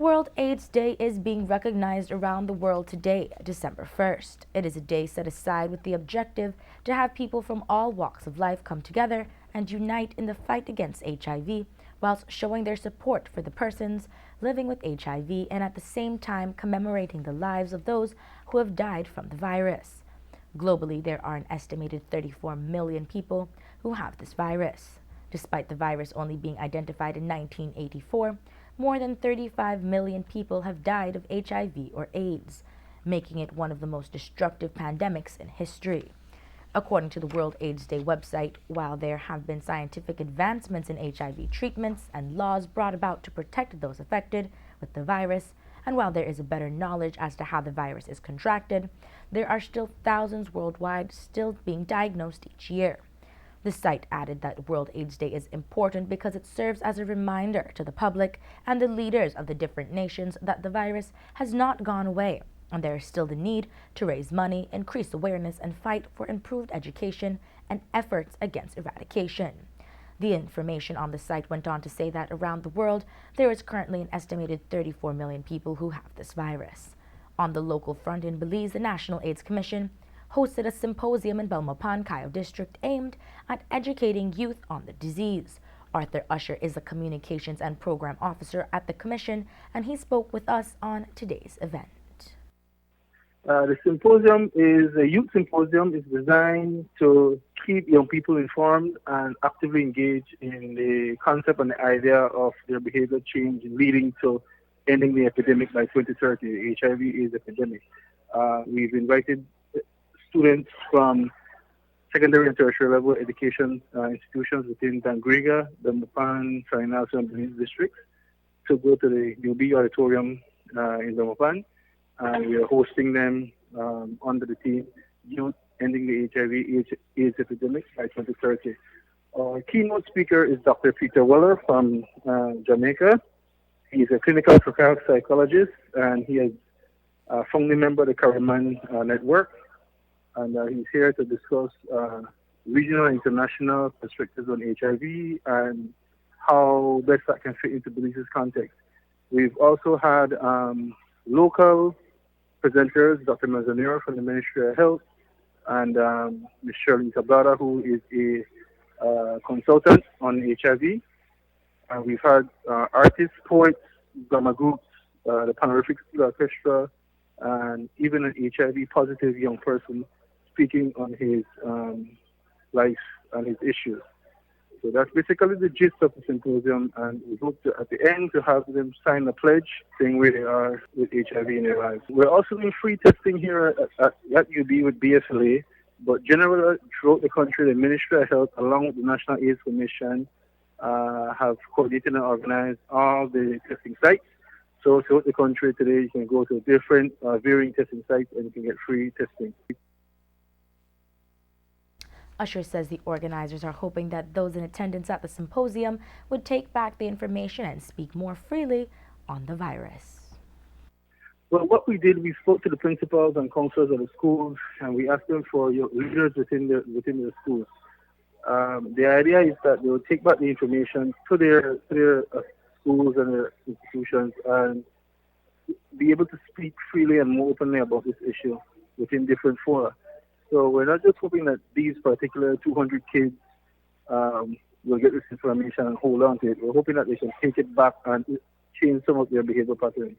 World AIDS Day is being recognized around the world today, December 1st. It is a day set aside with the objective to have people from all walks of life come together and unite in the fight against HIV, whilst showing their support for the persons living with HIV and at the same time commemorating the lives of those who have died from the virus. Globally, there are an estimated 34 million people who have this virus. Despite the virus only being identified in 1984, more than 35 million people have died of HIV or AIDS, making it one of the most destructive pandemics in history. According to the World AIDS Day website, while there have been scientific advancements in HIV treatments and laws brought about to protect those affected with the virus, and while there is a better knowledge as to how the virus is contracted, there are still thousands worldwide still being diagnosed each year. The site added that World AIDS Day is important because it serves as a reminder to the public and the leaders of the different nations that the virus has not gone away, and there is still the need to raise money, increase awareness, and fight for improved education and efforts against eradication. The information on the site went on to say that around the world, there is currently an estimated 34 million people who have this virus. On the local front in Belize, the National AIDS Commission hosted a symposium in Belmopan, Cayo District aimed at educating youth on the disease. Arthur Usher is a communications and program officer at the commission, and he spoke with us on today's event. The symposium is a youth symposium. It's designed to keep young people informed and actively engaged in the concept and the idea of their behavior change leading to ending the epidemic by 2030, the HIV/AIDS epidemic. We've invited students from secondary and tertiary level education institutions within Dangriga, the Mapan, Sainaso, and Belize districts to go to the UB auditorium in the Mapan. We are hosting them under the theme Youth Ending the HIV/AIDS Epidemic by 2030. Our keynote speaker is Dr. Peter Weller from Jamaica. He's a clinical psychologist, and he is a founding member of the Caribbean Network. And he's here to discuss regional and international perspectives on HIV and how best that can fit into Belize's context. We've also had local presenters, Dr. Mazanero from the Ministry of Health, and Ms. Shirley Tablada, who is a consultant on HIV. And we've had artists, poets, drama groups, the Panorific School Orchestra, and even an HIV-positive young person speaking on his life and his issues. So that's basically the gist of the symposium, and we hope to, at the end, to have them sign a pledge saying where they are with HIV in their lives. We're also doing free testing here at UB with BSLA, but generally throughout the country, the Ministry of Health, along with the National AIDS Commission, have coordinated and organized all the testing sites. So throughout the country today, you can go to different varying testing sites and you can get free testing. Usher says the organizers are hoping that those in attendance at the symposium would take back the information and speak more freely on the virus. Well, what we did, we spoke to the principals and counselors of the schools, and we asked them for leaders within the schools. The idea is that they will take back the information to their schools and their institutions and be able to speak freely and more openly about this issue within different fora. So we're not just hoping that these particular 200 kids will get this information and hold on to it. We're hoping that they can take it back and change some of their behavior patterns.